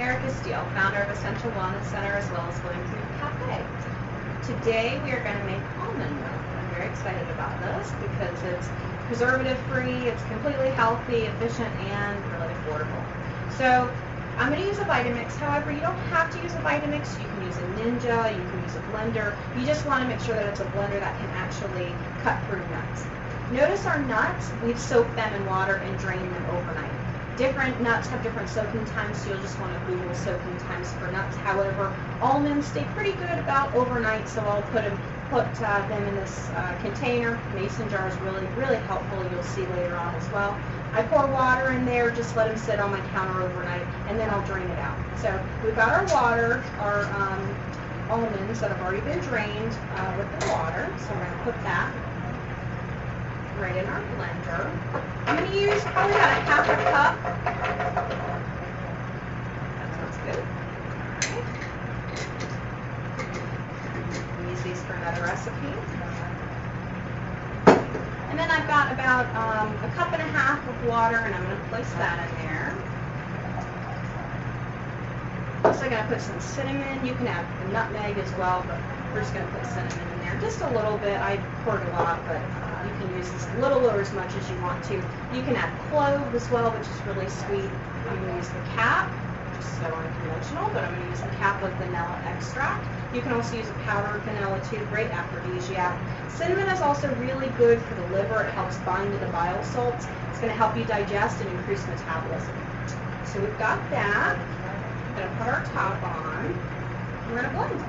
Erica Steele, founder of Essential Wellness Center as well as Living Food Cafe. Today we are going to make almond milk. I'm very excited about this because it's preservative-free, it's completely healthy, efficient, and really affordable. So I'm going to use a Vitamix. However, you don't have to use a Vitamix. You can use a Ninja, you can use a blender. You just want to make sure that it's a blender that can actually cut through nuts. Notice our nuts, we've soaked them in water and drained them overnight. Different nuts have different soaking times, so you'll just want to Google soaking times for nuts. However, almonds stay pretty good about overnight, so I'll put them in this container. Mason jar is really helpful. You'll see later on as well. I pour water in there, just let them sit on my counter overnight, and then I'll drain it out. So we've got our water, our almonds that have already been drained with the water. So we're going to put that right in our blender. I'm going to use probably about a half a cup. That sounds good. All right. Use these for another recipe. And then I've got about a cup and a half of water, and I'm going to place that in there. Also going to put some cinnamon. You can add nutmeg as well, but we're just going to put cinnamon in there. Just a little bit. I poured a lot, but you can use as little or as much as you want to. You can add clove as well, which is really sweet. I'm going to use the cap, just so unconventional, but I'm going to use the cap of vanilla extract. You can also use a powdered vanilla too, great aphrodisiac. Cinnamon is also really good for the liver. It helps bind to the bile salts. It's going to help you digest and increase metabolism. So we've got that. We're going to put our top on. We're going to blend.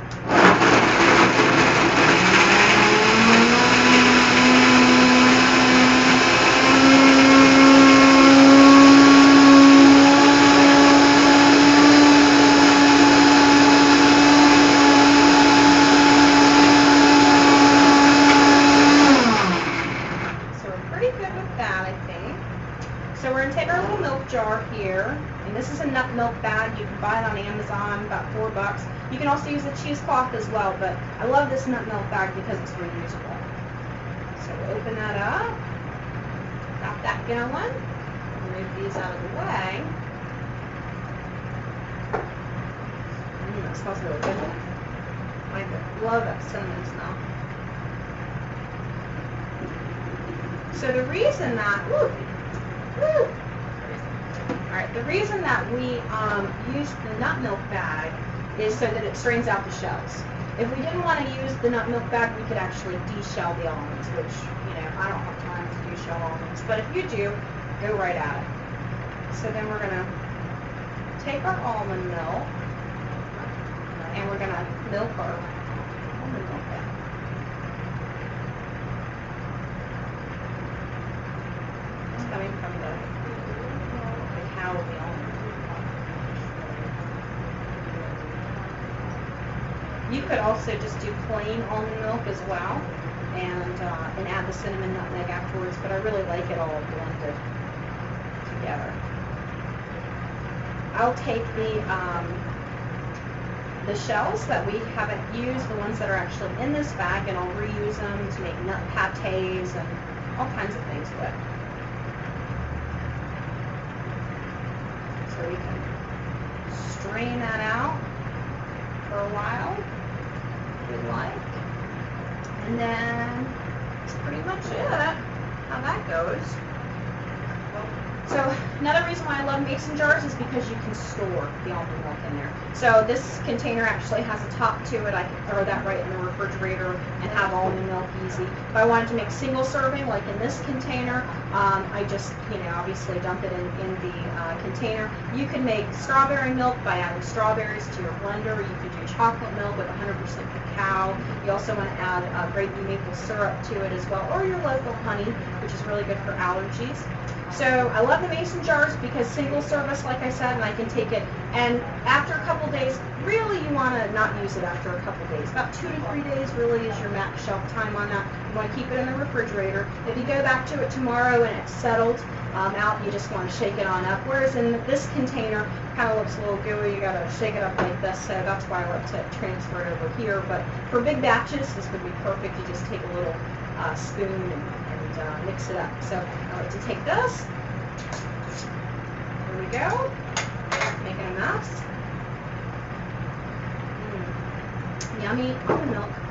So we're going to take our little milk jar here, and this is a nut milk bag. You can buy it on Amazon, about $4. You can also use a cheesecloth as well, but I love this nut milk bag because it's reusable. So we'll open that up, got that going, move these out of the way. That smells really good. I love that cinnamon smell. So the reason that, Alright, the reason that we use the nut milk bag is so that it strains out the shells. If we didn't want to use the nut milk bag, we could actually de-shell the almonds, which, I don't have time to de-shell almonds. But if you do, go right at it. So then we're going to take our almond milk, and we're going to milk our almond milk bag. Coming from the cacao of the almond. You could also just do plain almond milk as well, and add the cinnamon nutmeg afterwards, but I really like it all blended together. I'll take the shells that we haven't used, the ones that are actually in this bag, and I'll reuse them to make nut pâtés and all kinds of things with. So we can strain that out for a while, if you'd like. And then that's pretty much it, how that goes. So another reason why I love mason jars is because you can store the almond milk in there. So this container actually has a top to it. I can throw that right in the refrigerator and have almond milk easy. If I wanted to make single serving, like in this container, I just, obviously dump it in the container. You can make strawberry milk by adding strawberries to your blender. You could do chocolate milk with 100% cacao. You also want to add grape maple syrup to it as well, or your local honey, which is really good for allergies. So I love the mason jars because single service, like I said, and I can take it, and after a couple days, really you want to not use it after a couple days. About 2 to 3 days really is your max shelf time on that. You want to keep it in the refrigerator. If you go back to it tomorrow and it's settled out, you just want to shake it on up. Whereas in this container, kind of looks a little gooey, you got to shake it up like this, so that's why I like to transfer it over here. But for big batches, this would be perfect. You just take a little spoon and mix it up. So I like to take this. There we go. Making a mess. Yummy almond milk.